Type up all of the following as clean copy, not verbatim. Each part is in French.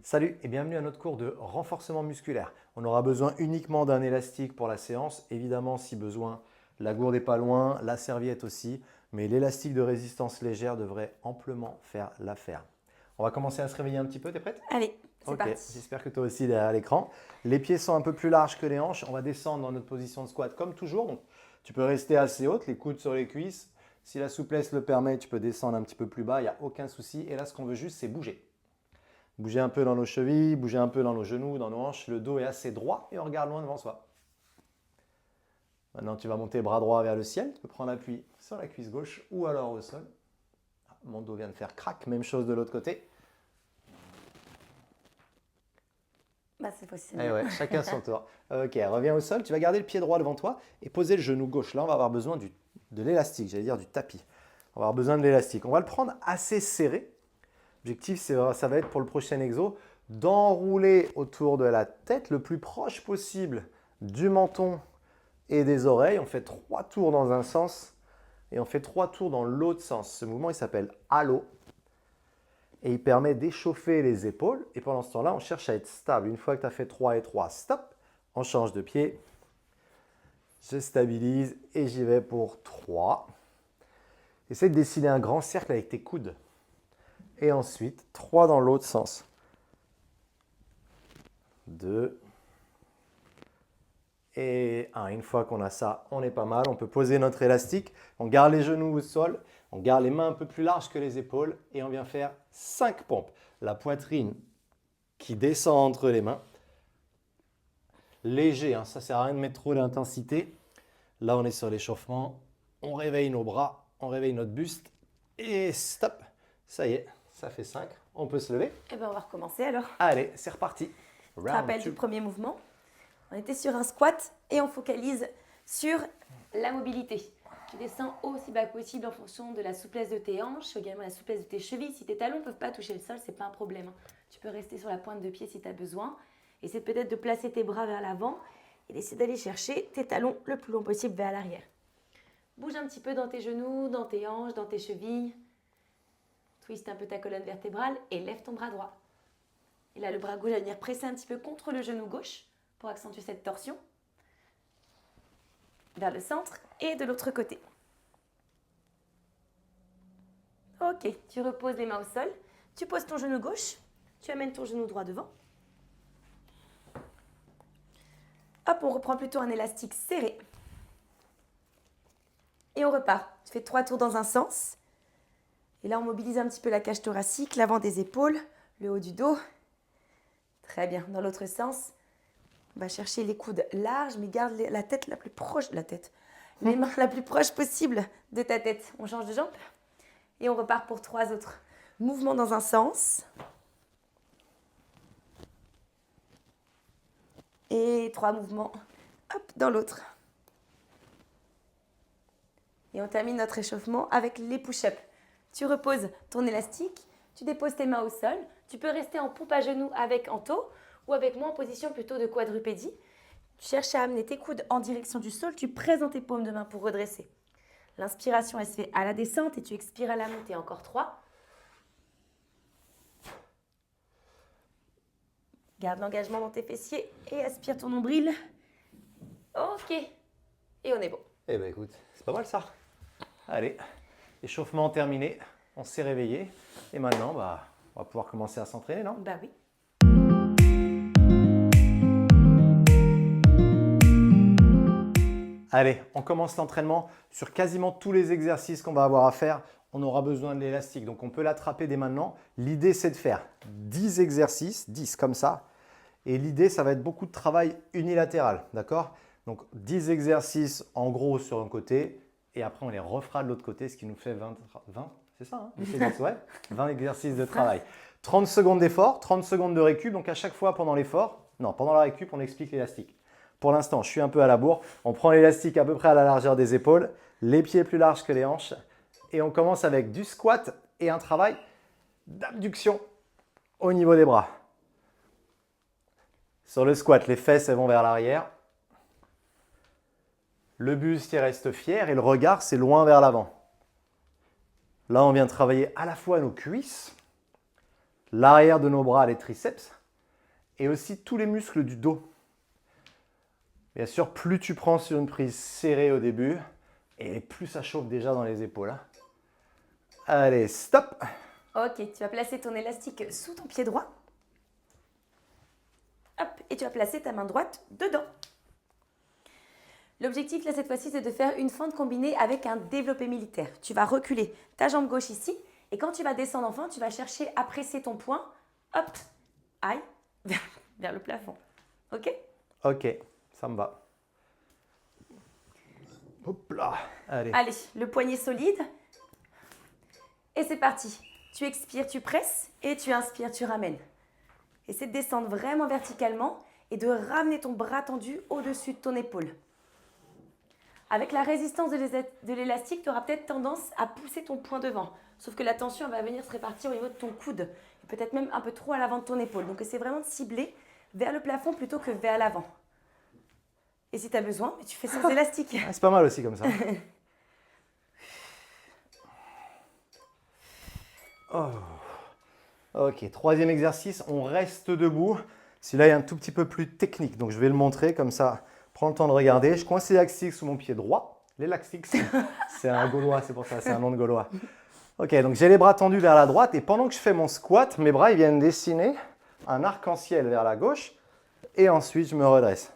Salut et bienvenue à notre cours de renforcement musculaire. On aura besoin uniquement d'un élastique pour la séance. Évidemment, si besoin, la gourde n'est pas loin, la serviette aussi. Mais l'élastique de résistance légère devrait amplement faire l'affaire. On va commencer à se réveiller un petit peu, t'es prête? Allez, c'est Ok, parti. j'espère que toi aussi derrière l'écran. Les pieds sont un peu plus larges que les hanches. On va descendre dans notre position de squat comme toujours. Donc, tu peux rester assez haute, les coudes sur les cuisses. Si la souplesse le permet, tu peux descendre un petit peu plus bas, il n'y a aucun souci. Et là, ce qu'on veut juste, c'est bouger. Bouger un peu dans nos chevilles, bouger un peu dans nos genoux, dans nos hanches. Le dos est assez droit et on regarde loin devant soi. Maintenant, tu vas monter bras droit vers le ciel. Tu peux prendre appui sur la cuisse gauche ou alors au sol. Ah, mon dos vient de faire crack. Même chose de l'autre côté. Bah, c'est possible. Eh ouais, chacun son tour. Ok, reviens au sol. Tu vas garder le pied droit devant toi et poser le genou gauche. Là, on va avoir besoin de l'élastique, j'allais dire du tapis. On va avoir besoin de l'élastique. On va le prendre assez serré. L'objectif, ça va être pour le prochain exo d'enrouler autour de la tête le plus proche possible du menton et des oreilles. On fait 3 tours dans un sens et on fait 3 tours dans l'autre sens. Ce mouvement, il s'appelle halo et il permet d'échauffer les épaules. Et pendant ce temps-là, on cherche à être stable. Une fois que tu as fait 3 et 3, stop, on change de pied. Je stabilise et j'y vais pour 3. Essaye de dessiner un grand cercle avec tes coudes. Et ensuite, 3 dans l'autre sens. 2. Et 1. Une fois qu'on a ça, on est pas mal. On peut poser notre élastique. On garde les genoux au sol. On garde les mains un peu plus larges que les épaules. Et on vient faire 5 pompes. La poitrine qui descend entre les mains. Léger, hein, ça ne sert à rien de mettre trop d'intensité. Là, on est sur l'échauffement. On réveille nos bras. On réveille notre buste. Et stop. Ça y est. Ça fait 5. On peut se lever. Et ben, on va recommencer alors. Allez, c'est reparti. Tu te rappelles du premier mouvement? On était sur un squat et on focalise sur la mobilité. Tu descends aussi bas que possible en fonction de la souplesse de tes hanches, également la souplesse de tes chevilles. Si tes talons ne peuvent pas toucher le sol, ce n'est pas un problème. Tu peux rester sur la pointe de pied si tu as besoin. Essaie peut-être de placer tes bras vers l'avant et d'essayer d'aller chercher tes talons le plus long possible vers l'arrière. Bouge un petit peu dans tes genoux, dans tes hanches, dans tes chevilles. Twiste un peu ta colonne vertébrale et lève ton bras droit. Et là, le bras gauche va venir presser un petit peu contre le genou gauche pour accentuer cette torsion. Vers le centre et de l'autre côté. Ok, tu reposes les mains au sol. Tu poses ton genou gauche. Tu amènes ton genou droit devant. Hop, on reprend plutôt un élastique serré. Et on repart. Tu fais 3 tours dans un sens. Et là, on mobilise un petit peu la cage thoracique, l'avant des épaules, le haut du dos. Très bien. Dans l'autre sens, on va chercher les coudes larges, mais garde la tête la plus proche, les mains la plus proche possible de ta tête. On change de jambe et on repart pour 3 autres mouvements dans un sens. Et 3 mouvements, hop, dans l'autre. Et on termine notre échauffement avec les push-ups. Tu reposes ton élastique, tu déposes tes mains au sol. Tu peux rester en pompe à genoux avec Anto ou avec moi en position plutôt de quadrupédie. Tu cherches à amener tes coudes en direction du sol. Tu présentes tes paumes de main pour redresser. L'inspiration, elle se fait à la descente et tu expires à la montée. Encore 3. Garde l'engagement dans tes fessiers et aspire ton nombril. Ok. Et on est bon. Eh bien écoute, c'est pas mal ça. Allez, échauffement terminé, on s'est réveillé et maintenant on va pouvoir commencer à s'entraîner, non? Bah oui. Allez, on commence l'entraînement. Sur quasiment tous les exercices qu'on va avoir à faire, on aura besoin de l'élastique. Donc on peut l'attraper dès maintenant. L'idée c'est de faire 10 exercices, 10 comme ça. Et l'idée ça va être beaucoup de travail unilatéral, d'accord? Donc 10 exercices en gros sur un côté et après on les refera de l'autre côté, ce qui nous fait 20 c'est ça, hein? Ouais, 20 exercices de travail. 30 secondes d'effort, 30 secondes de récup. Donc à chaque fois pendant la récup, on explique l'élastique. Pour l'instant, je suis un peu à la bourre. On prend l'élastique à peu près à la largeur des épaules, les pieds plus larges que les hanches. Et on commence avec du squat et un travail d'abduction au niveau des bras. Sur le squat, les fesses elles vont vers l'arrière. Le buste il reste fier et le regard c'est loin vers l'avant. Là, on vient travailler à la fois nos cuisses, l'arrière de nos bras, les triceps, et aussi tous les muscles du dos. Bien sûr, plus tu prends sur une prise serrée au début, et plus ça chauffe déjà dans les épaules. Hein. Allez, stop! Ok, tu vas placer ton élastique sous ton pied droit. Hop, et tu vas placer ta main droite dedans. L'objectif là cette fois-ci c'est de faire une fente combinée avec un développé militaire. Tu vas reculer ta jambe gauche ici et quand tu vas descendre enfin, tu vas chercher à presser ton poing, hop, aïe, vers le plafond. Ok? Ok, ça me va. Hop là, allez. Allez, le poignet solide. Et c'est parti. Tu expires, tu presses et tu inspires, tu ramènes. Essaie de descendre vraiment verticalement et de ramener ton bras tendu au-dessus de ton épaule. Avec la résistance de l'élastique, tu auras peut-être tendance à pousser ton poing devant. Sauf que la tension va venir se répartir au niveau de ton coude. Et peut-être même un peu trop à l'avant de ton épaule. Donc essaie vraiment de cibler vers le plafond plutôt que vers l'avant. Et si tu as besoin, tu fais sans élastique. Ah, c'est pas mal aussi comme ça. Oh. Ok, troisième exercice, on reste debout. Celui-là est un tout petit peu plus technique, donc je vais le montrer comme ça. Prends le temps de regarder. Je coince l'élastique sous mon pied droit. L'élastique, c'est un gaulois, c'est pour ça, c'est un nom de gaulois. Ok, donc j'ai les bras tendus vers la droite et pendant que je fais mon squat, mes bras ils viennent dessiner un arc-en-ciel vers la gauche et ensuite je me redresse.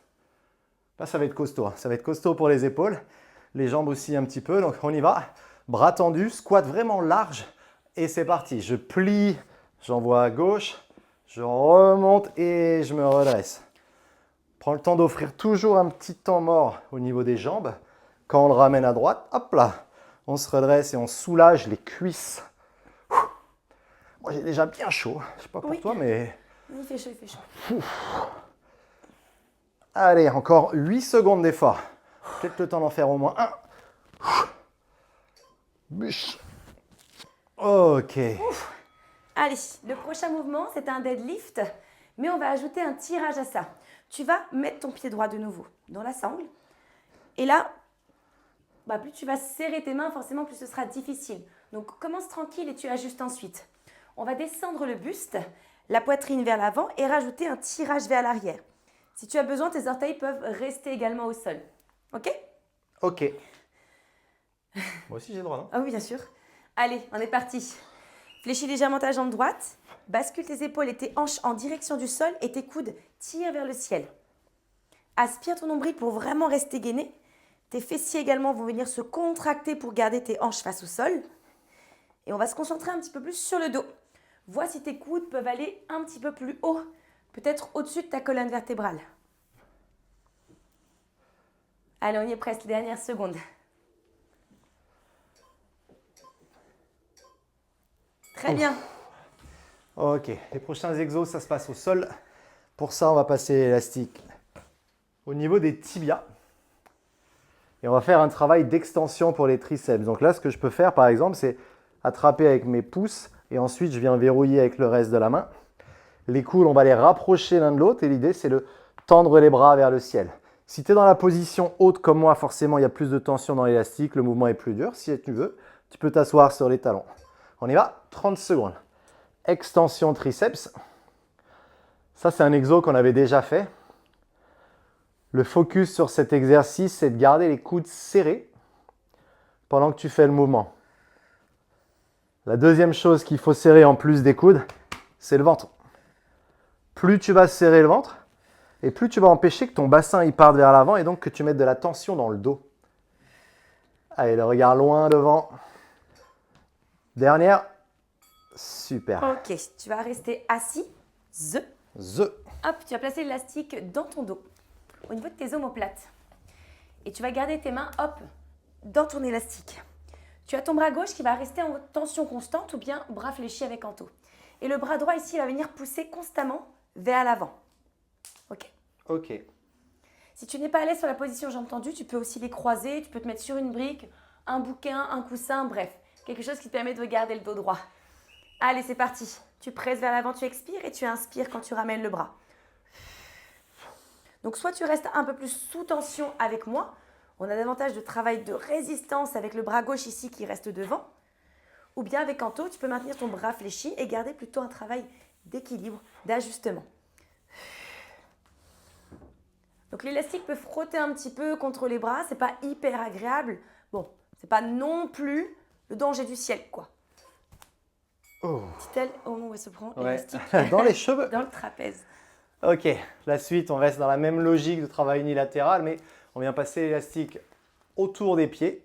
Là, ça va être costaud. Hein. Ça va être costaud pour les épaules, les jambes aussi un petit peu. Donc on y va. Bras tendus, squat vraiment large et c'est parti. Je plie, j'envoie à gauche, je remonte et je me redresse. Prends le temps d'offrir toujours un petit temps mort au niveau des jambes. Quand on le ramène à droite, hop là, on se redresse et on soulage les cuisses. Moi, j'ai déjà bien chaud. Je ne sais pas pour toi, mais... Il fait chaud, il fait chaud. Allez, encore 8 secondes d'effort. Peut-être le temps d'en faire au moins un. Bûche. Ok. Ouf. Allez, le prochain mouvement, c'est un deadlift, mais on va ajouter un tirage à ça. Tu vas mettre ton pied droit de nouveau dans la sangle. Et là, plus tu vas serrer tes mains, forcément, plus ce sera difficile. Donc, commence tranquille et tu ajustes ensuite. On va descendre le buste, la poitrine vers l'avant et rajouter un tirage vers l'arrière. Si tu as besoin, tes orteils peuvent rester également au sol. Ok? Ok. Moi aussi, j'ai le droit, non? Ah oui, bien sûr. Allez, on est parti. Fléchis légèrement ta jambe droite. Bascule tes épaules et tes hanches en direction du sol et tes coudes tirent vers le ciel. Aspire ton nombril pour vraiment rester gainé. Tes fessiers également vont venir se contracter pour garder tes hanches face au sol. Et on va se concentrer un petit peu plus sur le dos. Vois si tes coudes peuvent aller un petit peu plus haut, peut-être au-dessus de ta colonne vertébrale. Allez, on y est presque, dernière seconde. Très bien. Ok, les prochains exos, ça se passe au sol. Pour ça, on va passer l'élastique au niveau des tibias. Et on va faire un travail d'extension pour les triceps. Donc là, ce que je peux faire, par exemple, c'est attraper avec mes pouces et ensuite, je viens verrouiller avec le reste de la main. Les coudes, on va les rapprocher l'un de l'autre et l'idée, c'est de tendre les bras vers le ciel. Si tu es dans la position haute comme moi, forcément, il y a plus de tension dans l'élastique, le mouvement est plus dur. Si tu veux, tu peux t'asseoir sur les talons. On y va, 30 secondes. Extension triceps. Ça, c'est un exo qu'on avait déjà fait. Le focus sur cet exercice, c'est de garder les coudes serrés pendant que tu fais le mouvement. La deuxième chose qu'il faut serrer en plus des coudes, c'est le ventre. Plus tu vas serrer le ventre, et plus tu vas empêcher que ton bassin il parte vers l'avant et donc que tu mettes de la tension dans le dos. Allez, le regard loin devant. Dernière. Super. Ok, tu vas rester assis. Hop, tu vas placer l'élastique dans ton dos, au niveau de tes omoplates. Et tu vas garder tes mains, hop, dans ton élastique. Tu as ton bras gauche qui va rester en tension constante ou bien bras fléchis avec Anto. Et le bras droit ici va venir pousser constamment vers l'avant. Ok? Ok. Si tu n'es pas à l'aise sur la position jambes tendues, tu peux aussi les croiser, tu peux te mettre sur une brique, un bouquin, un coussin, bref, quelque chose qui te permet de garder le dos droit. Allez, c'est parti. Tu presses vers l'avant, tu expires et tu inspires quand tu ramènes le bras. Donc, soit tu restes un peu plus sous tension avec moi. On a davantage de travail de résistance avec le bras gauche ici qui reste devant. Ou bien avec Anto, tu peux maintenir ton bras fléchi et garder plutôt un travail d'équilibre, d'ajustement. Donc l'élastique peut frotter un petit peu contre les bras, c'est pas hyper agréable. Bon, c'est pas non plus le danger du ciel, quoi. Oh. Dit-elle au moment où elle se prend Ouais. l'élastique Dans les cheveux. dans le trapèze. Ok, la suite, on reste dans la même logique de travail unilatéral, mais on vient passer l'élastique autour des pieds.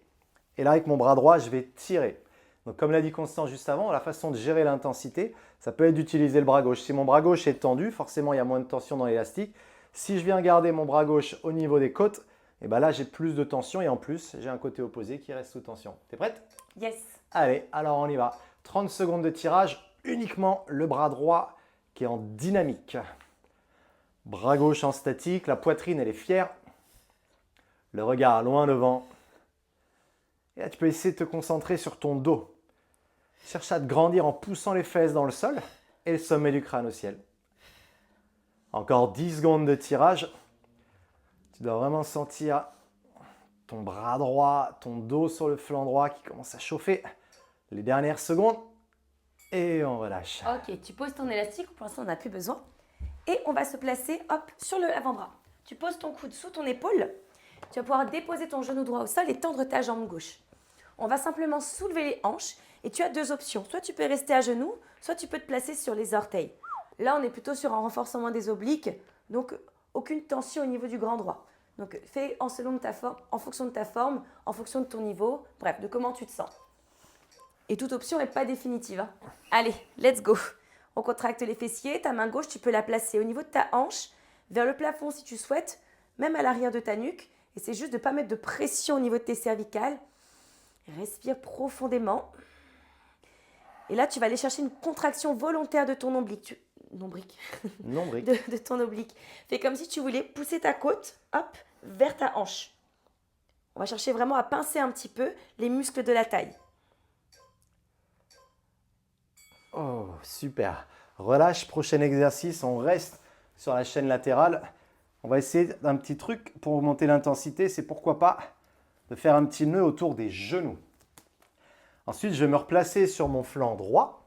Et là, avec mon bras droit, je vais tirer. Donc, comme l'a dit Constant juste avant, la façon de gérer l'intensité, ça peut être d'utiliser le bras gauche. Si mon bras gauche est tendu, forcément, il y a moins de tension dans l'élastique. Si je viens garder mon bras gauche au niveau des côtes, et ben là, j'ai plus de tension et en plus, j'ai un côté opposé qui reste sous tension. T'es prête? Yes. Allez, alors on y va. 30 secondes de tirage, uniquement le bras droit qui est en dynamique. Bras gauche en statique, la poitrine elle est fière. Le regard loin devant. Et là, tu peux essayer de te concentrer sur ton dos. Cherche à te grandir en poussant les fesses dans le sol et le sommet du crâne au ciel. Encore 10 secondes de tirage. Tu dois vraiment sentir ton bras droit, ton dos sur le flanc droit qui commence à chauffer. Les dernières secondes. Et on relâche. Ok, tu poses ton élastique, pour l'instant on n'a plus besoin. Et on va se placer, hop, sur l'avant-bras. Tu poses ton coude sous ton épaule. Tu vas pouvoir déposer ton genou droit au sol et tendre ta jambe gauche. On va simplement soulever les hanches et tu as deux options. Soit tu peux rester à genoux, soit tu peux te placer sur les orteils. Là, on est plutôt sur un renforcement des obliques, donc aucune tension au niveau du grand droit. Donc fais en fonction de ta forme, en fonction de ton niveau, bref, de comment tu te sens. Et toute option n'est pas définitive, hein. Allez, let's go. On contracte les fessiers, ta main gauche, tu peux la placer au niveau de ta hanche, vers le plafond si tu souhaites, même à l'arrière de ta nuque. Et c'est juste de ne pas mettre de pression au niveau de tes cervicales. Respire profondément. Et là, tu vas aller chercher une contraction volontaire de ton oblique. Nombrique. de ton oblique. Fais comme si tu voulais pousser ta côte, hop, vers ta hanche. On va chercher vraiment à pincer un petit peu les muscles de la taille. Oh, super. Relâche, prochain exercice, on reste sur la chaîne latérale. On va essayer d'un petit truc pour augmenter l'intensité, c'est pourquoi pas de faire un petit nœud autour des genoux. Ensuite, je vais me replacer sur mon flanc droit.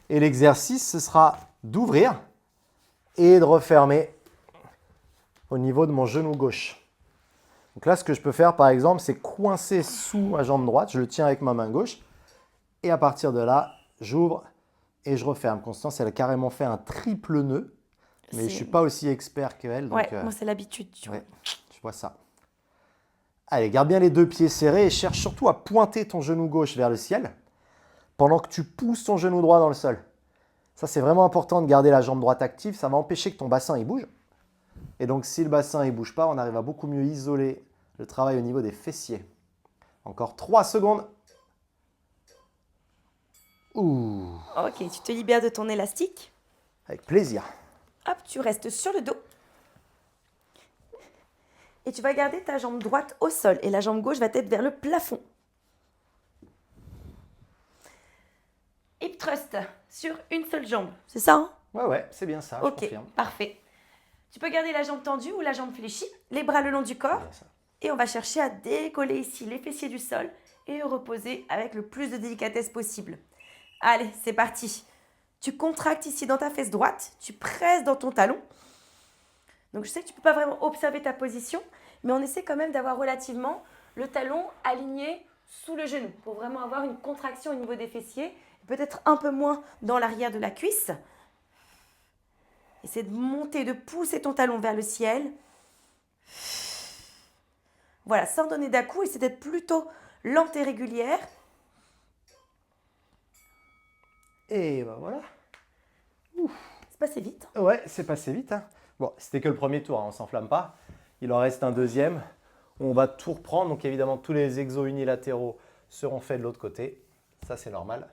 Et l'exercice, ce sera d'ouvrir et de refermer au niveau de mon genou gauche. Donc là, ce que je peux faire, par exemple, c'est coincer sous ma jambe droite. Je le tiens avec ma main gauche. Et à partir de là, j'ouvre et je referme. Constance, elle a carrément fait un triple nœud. Mais je ne suis pas aussi expert qu'elle. Ouais, moi c'est l'habitude. Tu vois. Je vois ça. Allez, garde bien les deux pieds serrés et cherche surtout à pointer ton genou gauche vers le ciel pendant que tu pousses ton genou droit dans le sol. Ça, c'est vraiment important de garder la jambe droite active. Ça va empêcher que ton bassin il bouge. Et donc, si le bassin ne bouge pas, on arrive à beaucoup mieux isoler le travail au niveau des fessiers. Encore 3 secondes. Ouh. Ok, tu te libères de ton élastique. Avec plaisir. Hop, tu restes sur le dos. Et tu vas garder ta jambe droite au sol et la jambe gauche va être vers le plafond. Hip thrust sur une seule jambe. C'est ça, hein? Ouais, c'est bien ça, je confirme. Parfait. Tu peux garder la jambe tendue ou la jambe fléchie, les bras le long du corps. Et on va chercher à décoller ici les fessiers du sol et reposer avec le plus de délicatesse possible. Allez, c'est parti. Tu contractes ici dans ta fesse droite, tu presses dans ton talon. Donc je sais que tu ne peux pas vraiment observer ta position, mais on essaie quand même d'avoir relativement le talon aligné sous le genou pour vraiment avoir une contraction au niveau des fessiers, peut-être un peu moins dans l'arrière de la cuisse. Essaie de monter, de pousser ton talon vers le ciel. Voilà, sans donner d'à-coups, essaie d'être plutôt lente et régulière. Et ben voilà. C'est passé vite. Ouais, c'est passé vite. Hein. Bon, c'était que le premier tour, hein, on ne s'enflamme pas. Il en reste un deuxième. On va tout reprendre. Donc évidemment, tous les exos unilatéraux seront faits de l'autre côté. Ça, c'est normal.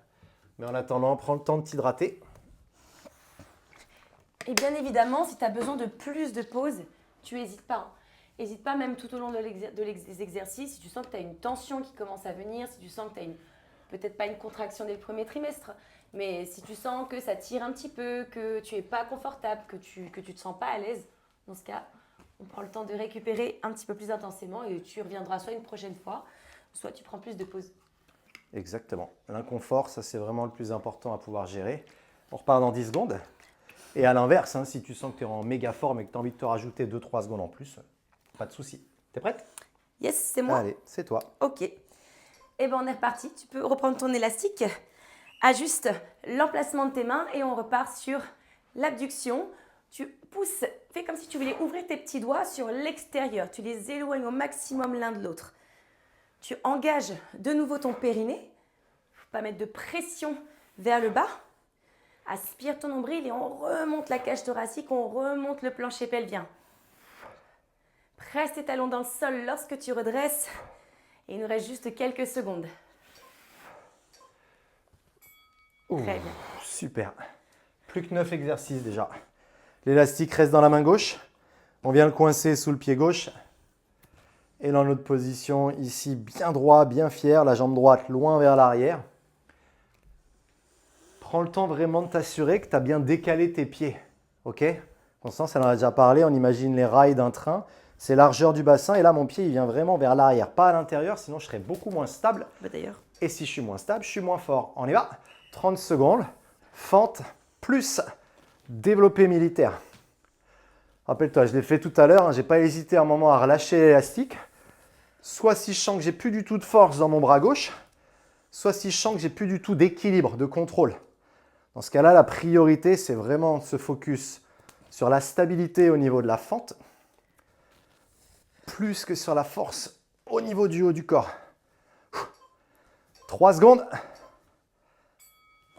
Mais en attendant, prends le temps de t'hydrater. Et bien évidemment, si tu as besoin de plus de pauses, tu n'hésites pas. Hein. N'hésite pas même tout au long des exercices, si tu sens que tu as une tension qui commence à venir, si tu sens que tu as peut-être pas une contraction dès le premier trimestre, mais si tu sens que ça tire un petit peu, que tu n'es pas confortable, que tu te sens pas à l'aise, dans ce cas, on prend le temps de récupérer un petit peu plus intensément et tu reviendras soit une prochaine fois, soit tu prends plus de pauses. Exactement. L'inconfort, ça c'est vraiment le plus important à pouvoir gérer. On repart dans 10 secondes. Et à l'inverse, hein, si tu sens que tu es en méga forme et que tu as envie de te rajouter 2-3 secondes en plus, pas de souci. T'es prête? Yes, c'est moi. Allez, c'est toi. Ok. Et bien, on est reparti. Tu peux reprendre ton élastique. Ajuste l'emplacement de tes mains et on repart sur l'abduction. Tu pousses, fais comme si tu voulais ouvrir tes petits doigts sur l'extérieur. Tu les éloignes au maximum l'un de l'autre. Tu engages de nouveau ton périnée. Il ne faut pas mettre de pression vers le bas. Aspire ton nombril et on remonte la cage thoracique, on remonte le plancher pelvien. Presse tes talons dans le sol lorsque tu redresses. Et il nous reste juste quelques secondes. Très bien. Super. Plus que 9 exercices déjà. L'élastique reste dans la main gauche. On vient le coincer sous le pied gauche. Et dans notre position ici, bien droit, bien fier. La jambe droite loin vers l'arrière. Prends le temps vraiment de t'assurer que tu as bien décalé tes pieds. Ok? Constance, elle en a déjà parlé. On imagine les rails d'un train. C'est largeur du bassin. Et là, mon pied, il vient vraiment vers l'arrière. Pas à l'intérieur, sinon je serais beaucoup moins stable. D'ailleurs. Et si je suis moins stable, je suis moins fort. On y va. 30 secondes. Fente plus développé militaire. Rappelle-toi, je l'ai fait tout à l'heure. Je n'ai pas hésité un moment à relâcher l'élastique. Soit si je sens que j'ai plus du tout de force dans mon bras gauche, soit si je sens que j'ai plus du tout d'équilibre, de contrôle. Dans ce cas-là, la priorité, c'est vraiment de se focus sur la stabilité au niveau de la fente, plus que sur la force au niveau du haut du corps. 3 secondes.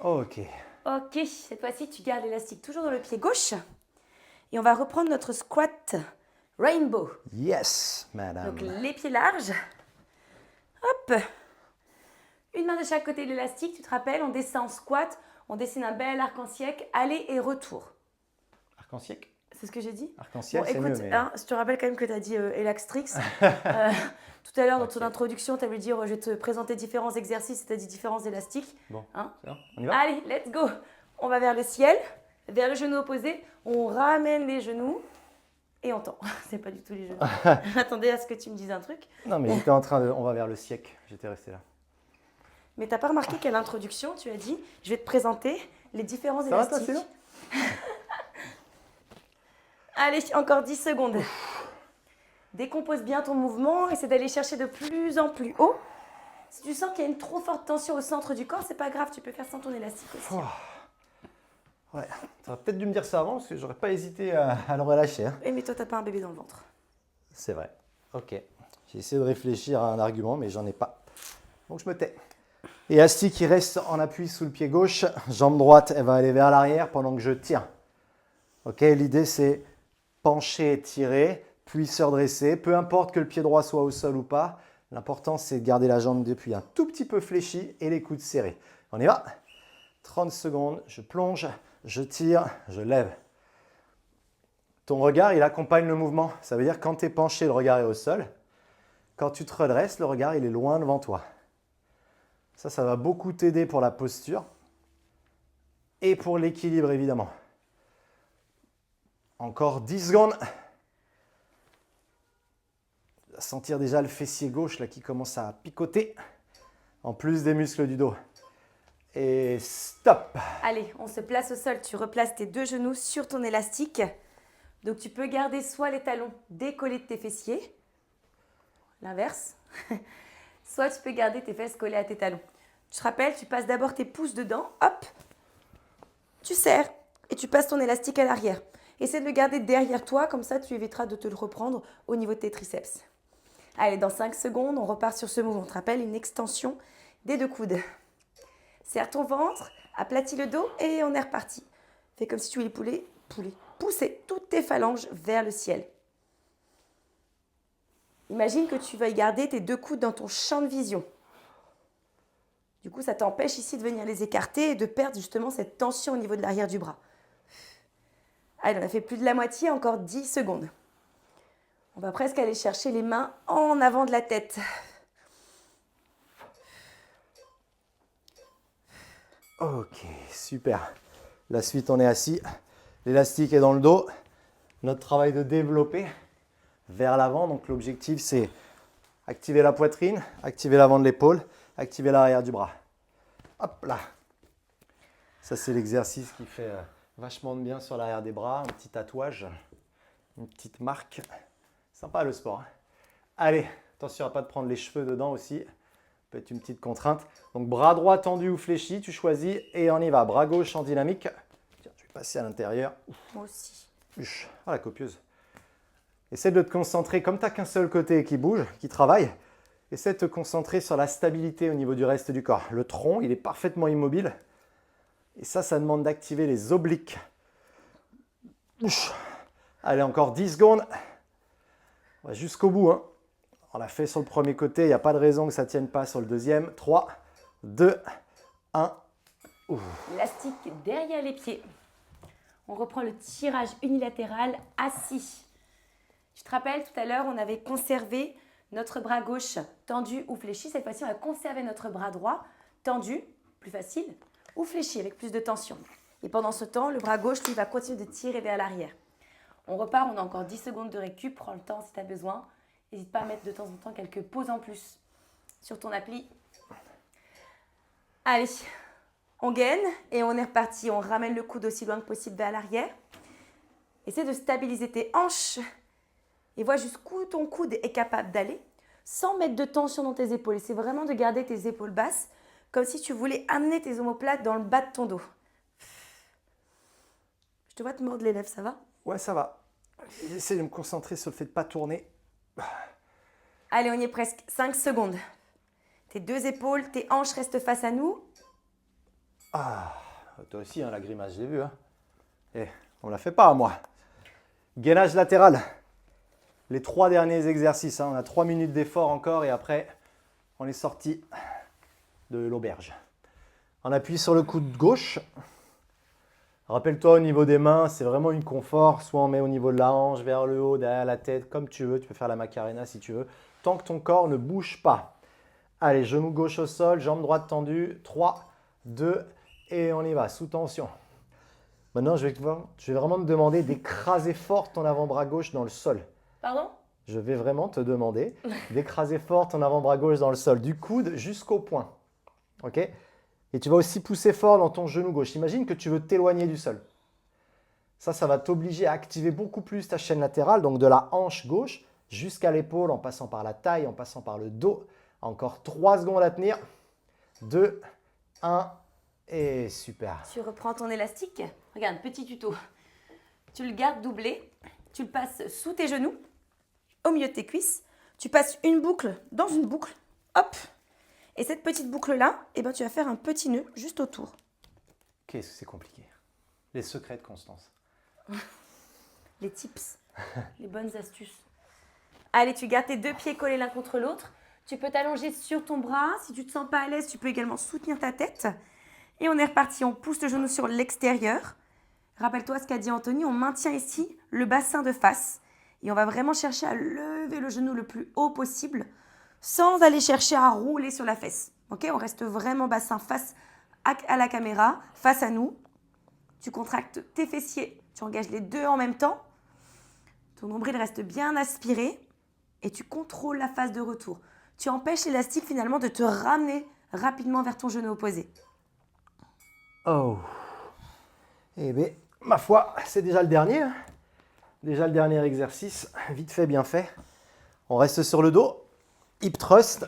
Ok. Ok, cette fois-ci, tu gardes l'élastique toujours dans le pied gauche. Et on va reprendre notre squat rainbow. Yes, madame. Donc les pieds larges. Hop. Une main de chaque côté de l'élastique. Tu te rappelles, on descend en squat. On dessine un bel arc-en-ciel, aller et retour. Arc-en-ciel? C'est ce que j'ai dit? Arc-en-ciel, Bon, c'est écoute, mieux. Mais... hein, je te rappelle quand même que tu as dit Elastrix. Tout à l'heure, dans ton introduction, tu as voulu dire je vais te présenter différents exercices, tu as dit différents élastiques. Bon, hein? c'est bon, on y va? Allez, let's go. On va vers le ciel, vers le genou opposé. On ramène les genoux et on tend. C'est pas du tout les genoux. J'attendais à ce que tu me dises un truc. Non, mais j'étais en train de... On va vers le siècle. J'étais resté là. Mais tu n'as pas remarqué qu'à l'introduction, tu as dit je vais te présenter les différents élastiques. Ça va, toi, c'est bon? Allez, encore 10 secondes. Décompose bien ton mouvement, essaie d'aller chercher de plus en plus haut. Si tu sens qu'il y a une trop forte tension au centre du corps, c'est pas grave, tu peux faire sans ton élastique aussi. Ouais, tu aurais peut-être dû me dire ça avant parce que j'aurais pas hésité à le relâcher. Hein. Oui, mais toi, t'as pas un bébé dans le ventre. C'est vrai. Ok. J'ai essayé de réfléchir à un argument, mais j'en ai pas. Donc je me tais. Élastique qui reste en appui sous le pied gauche. Jambe droite, elle va aller vers l'arrière pendant que je tire. Ok, l'idée c'est pencher et tirer, puis se redresser. Peu importe que le pied droit soit au sol ou pas. L'important c'est de garder la jambe depuis un tout petit peu fléchie et les coudes serrés. On y va. 30 secondes, je plonge, je tire, je lève. Ton regard, il accompagne le mouvement. Ça veut dire quand tu es penché, le regard est au sol. Quand tu te redresses, le regard, il est loin devant toi. Ça va beaucoup t'aider pour la posture et pour l'équilibre, évidemment. Encore 10 secondes. Tu vas sentir déjà le fessier gauche là, qui commence à picoter, en plus des muscles du dos. Et stop. Allez, on se place au sol. Tu replaces tes deux genoux sur ton élastique. Donc, tu peux garder soit les talons décollés de tes fessiers, l'inverse, soit tu peux garder tes fesses collées à tes talons. Tu te rappelles, tu passes d'abord tes pouces dedans, hop, tu serres et tu passes ton élastique à l'arrière. Essaie de le garder derrière toi, comme ça tu éviteras de te le reprendre au niveau de tes triceps. Allez, dans 5 secondes, on repart sur ce mouvement. On te rappelle, une extension des deux coudes. Serre ton ventre, aplatis le dos et on est reparti. Fais comme si tu voulais pousser toutes tes phalanges vers le ciel. Imagine que tu vas garder tes deux coudes dans ton champ de vision. Du coup, ça t'empêche ici de venir les écarter et de perdre justement cette tension au niveau de l'arrière du bras. Allez, on a fait plus de la moitié, encore 10 secondes. On va presque aller chercher les mains en avant de la tête. Ok, super. La suite, on est assis. L'élastique est dans le dos. Notre travail de développer vers l'avant. Donc l'objectif, c'est activer la poitrine, activer l'avant de l'épaule, activer l'arrière du bras. Hop là. Ça, c'est l'exercice qui fait Vachement de bien sur l'arrière des bras, un petit tatouage, une petite marque. Sympa le sport. Allez, attention à ne pas te prendre les cheveux dedans aussi. Peut-être une petite contrainte. Donc bras droit tendu ou fléchi, tu choisis et on y va. Bras gauche en dynamique. Tiens, je vais passer à l'intérieur. Moi aussi. Ah, la copieuse. Essaie de te concentrer, comme tu n'as qu'un seul côté qui bouge, qui travaille, essaie de te concentrer sur la stabilité au niveau du reste du corps. Le tronc, il est parfaitement immobile. Et ça demande d'activer les obliques. Allez, encore 10 secondes. On va jusqu'au bout. Hein. On l'a fait sur le premier côté, il n'y a pas de raison que ça ne tienne pas sur le deuxième. 3, 2, 1. Élastique derrière les pieds. On reprend le tirage unilatéral assis. Tu te rappelles, tout à l'heure, on avait conservé notre bras gauche tendu ou fléchi. Cette fois-ci, on va conserver notre bras droit tendu, plus facile, ou fléchi avec plus de tension. Et pendant ce temps, le bras gauche, lui, va continuer de tirer vers l'arrière. On repart, on a encore 10 secondes de récup. Prends le temps si tu as besoin. N'hésite pas à mettre de temps en temps quelques pauses en plus sur ton appli. Allez, on gaine et on est reparti. On ramène le coude aussi loin que possible vers l'arrière. Essaie de stabiliser tes hanches et vois jusqu'où ton coude est capable d'aller sans mettre de tension dans tes épaules. Essaie vraiment de garder tes épaules basses comme si tu voulais amener tes omoplates dans le bas de ton dos. Je te vois te mordre les lèvres, ça va? Ouais, ça va. J'essaie de me concentrer sur le fait de ne pas tourner. Allez, on y est presque. 5 secondes. Tes deux épaules, tes hanches restent face à nous. Ah, toi aussi, hein, la grimace, je l'ai vue. Hein. Eh, on ne la fait pas, moi. Gainage latéral. Les 3 derniers exercices. Hein. On a 3 minutes d'effort encore et après, on est sorti de l'auberge. On appuie sur le coude gauche. Rappelle-toi, au niveau des mains, c'est vraiment une confort. Soit on met au niveau de la hanche, vers le haut, derrière la tête, comme tu veux. Tu peux faire la Macarena si tu veux. Tant que ton corps ne bouge pas. Allez, genou gauche au sol, jambe droite tendue. 3, 2, et on y va, sous tension. Maintenant, je vais vraiment te demander d'écraser fort ton avant-bras gauche dans le sol. Pardon? Je vais vraiment te demander d'écraser fort ton avant-bras gauche dans le sol, du coude jusqu'au poing. Ok? Et tu vas aussi pousser fort dans ton genou gauche. Imagine que tu veux t'éloigner du sol. Ça va t'obliger à activer beaucoup plus ta chaîne latérale, donc de la hanche gauche jusqu'à l'épaule, en passant par la taille, en passant par le dos. Encore 3 secondes à tenir. 2, 1, et super. Tu reprends ton élastique. Regarde, petit tuto. Tu le gardes doublé. Tu le passes sous tes genoux, au milieu de tes cuisses. Tu passes une boucle dans une boucle. Hop! Et cette petite boucle-là, eh ben, tu vas faire un petit nœud juste autour. Qu'est-ce que c'est compliqué. Les secrets de Constance. Les tips, les bonnes astuces. Allez, tu gardes tes 2 pieds collés l'un contre l'autre. Tu peux t'allonger sur ton bras. Si tu ne te sens pas à l'aise, tu peux également soutenir ta tête. Et on est reparti. On pousse le genou sur l'extérieur. Rappelle-toi ce qu'a dit Anthony. On maintient ici le bassin de face. Et on va vraiment chercher à lever le genou le plus haut possible sans aller chercher à rouler sur la fesse. Ok, on reste vraiment bassin face à la caméra, face à nous. Tu contractes tes fessiers. Tu engages les 2 en même temps. Ton nombril reste bien aspiré. Et tu contrôles la phase de retour. Tu empêches l'élastique finalement de te ramener rapidement vers ton genou opposé. Oh. Eh bien, ma foi, c'est déjà le dernier. Hein. Déjà le dernier exercice. Vite fait, bien fait. On reste sur le dos. Hip thrust.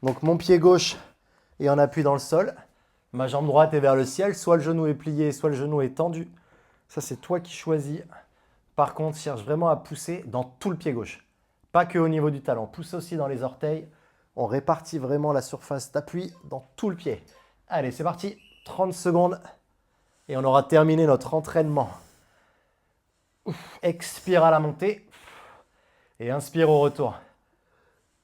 Donc mon pied gauche est en appui dans le sol. Ma jambe droite est vers le ciel. Soit le genou est plié, soit le genou est tendu. Ça, c'est toi qui choisis. Par contre, cherche vraiment à pousser dans tout le pied gauche. Pas que au niveau du talon. Pousse aussi dans les orteils. On répartit vraiment la surface d'appui dans tout le pied. Allez, c'est parti. 30 secondes. Et on aura terminé notre entraînement. Expire à la montée. Et inspire au retour.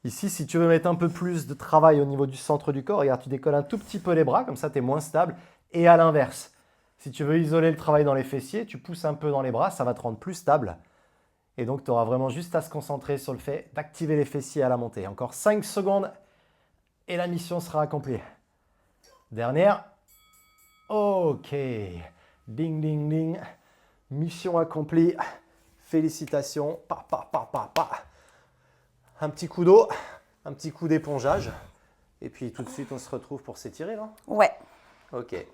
Ici, si tu veux mettre un peu plus de travail au niveau du centre du corps, regarde, tu décolles un tout petit peu les bras, comme ça tu es moins stable. Et à l'inverse, si tu veux isoler le travail dans les fessiers, tu pousses un peu dans les bras, ça va te rendre plus stable. Et donc, tu auras vraiment juste à se concentrer sur le fait d'activer les fessiers à la montée. Encore 5 secondes et la mission sera accomplie. Dernière. Ok. Ding, ding, ding. Mission accomplie. Félicitations. Un petit coup d'eau, un petit coup d'épongeage. Et puis tout de suite, on se retrouve pour s'étirer, non? Ouais. Ok.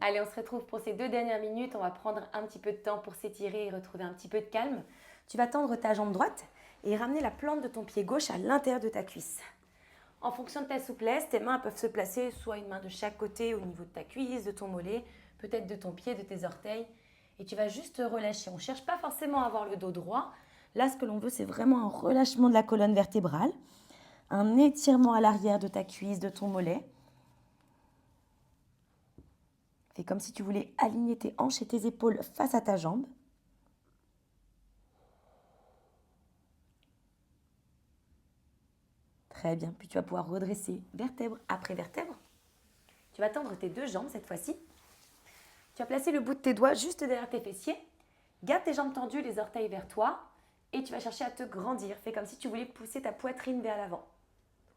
Allez, on se retrouve pour ces 2 dernières minutes. On va prendre un petit peu de temps pour s'étirer et retrouver un petit peu de calme. Tu vas tendre ta jambe droite et ramener la plante de ton pied gauche à l'intérieur de ta cuisse. En fonction de ta souplesse, tes mains peuvent se placer soit une main de chaque côté au niveau de ta cuisse, de ton mollet, peut-être de ton pied, de tes orteils. Et tu vas juste relâcher. On ne cherche pas forcément à avoir le dos droit. Là, ce que l'on veut, c'est vraiment un relâchement de la colonne vertébrale, un étirement à l'arrière de ta cuisse, de ton mollet. Fais comme si tu voulais aligner tes hanches et tes épaules face à ta jambe. Très bien. Puis tu vas pouvoir redresser vertèbre après vertèbre. Tu vas tendre tes 2 jambes cette fois-ci. Tu vas placer le bout de tes doigts juste derrière tes fessiers. Garde tes jambes tendues, les orteils vers toi. Et tu vas chercher à te grandir. Fais comme si tu voulais pousser ta poitrine vers l'avant.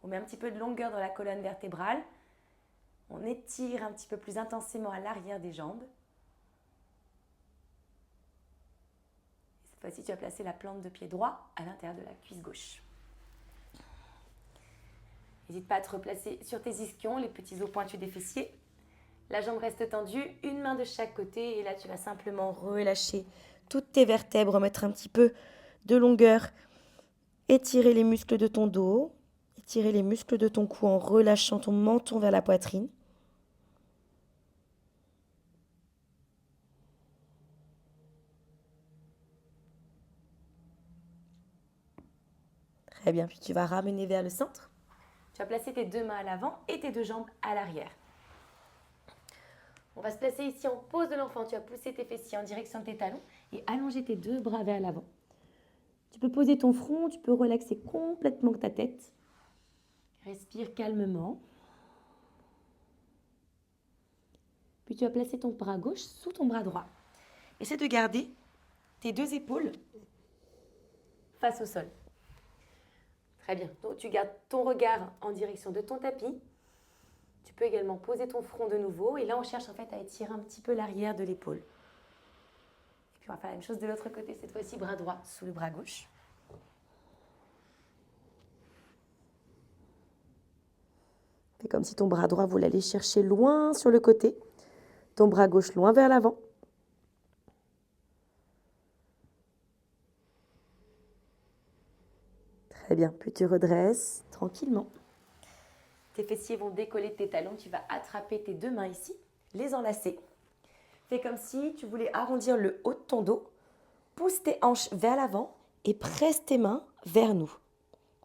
On met un petit peu de longueur dans la colonne vertébrale. On étire un petit peu plus intensément à l'arrière des jambes. Cette fois-ci, tu vas placer la plante de pied droit à l'intérieur de la cuisse gauche. N'hésite pas à te replacer sur tes ischions, les petits os pointus des fessiers. La jambe reste tendue, une main de chaque côté. Et là, tu vas simplement relâcher toutes tes vertèbres, remettre un petit peu de longueur. Étirer les muscles de ton dos. Étirer les muscles de ton cou en relâchant ton menton vers la poitrine. Très bien, puis tu vas ramener vers le centre. Tu vas placer tes 2 mains à l'avant et tes 2 jambes à l'arrière. On va se placer ici en pose de l'enfant. Tu vas pousser tes fessiers en direction de tes talons et allonger tes 2 bras vers l'avant. Tu peux poser ton front, tu peux relaxer complètement ta tête. Respire calmement. Puis tu vas placer ton bras gauche sous ton bras droit. Essaie de garder tes 2 épaules face au sol. Très bien. Donc, tu gardes ton regard en direction de ton tapis. Tu peux également poser ton front de nouveau. Et là, on cherche en fait à étirer un petit peu l'arrière de l'épaule. Et puis, on va faire la même chose de l'autre côté. Cette fois-ci, bras droit sous le bras gauche. Fais comme si ton bras droit voulait aller chercher loin sur le côté. Ton bras gauche loin vers l'avant. Très bien. Puis tu redresses tranquillement. Tes fessiers vont décoller de tes talons. Tu vas attraper tes 2 mains ici, les enlacer. Fais comme si tu voulais arrondir le haut de ton dos. Pousse tes hanches vers l'avant et presse tes mains vers nous.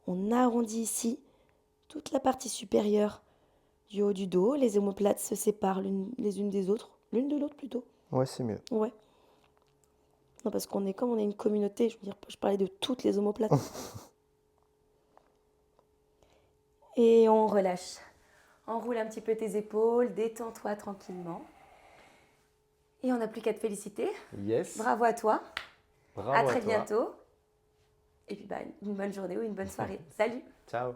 On arrondit ici toute la partie supérieure du haut du dos. Les omoplates se séparent les unes des autres. L'une de l'autre plutôt. Ouais, c'est mieux. Ouais. Non, parce qu'on est comme on est une communauté. Je veux dire, je parlais de toutes les omoplates. Et on relâche. Enroule un petit peu tes épaules, détends-toi tranquillement. Et on n'a plus qu'à te féliciter. Yes. Bravo à toi. Bravo à très toi. bientôt. Et puis une bonne journée ou une bonne soirée. Salut. Ciao.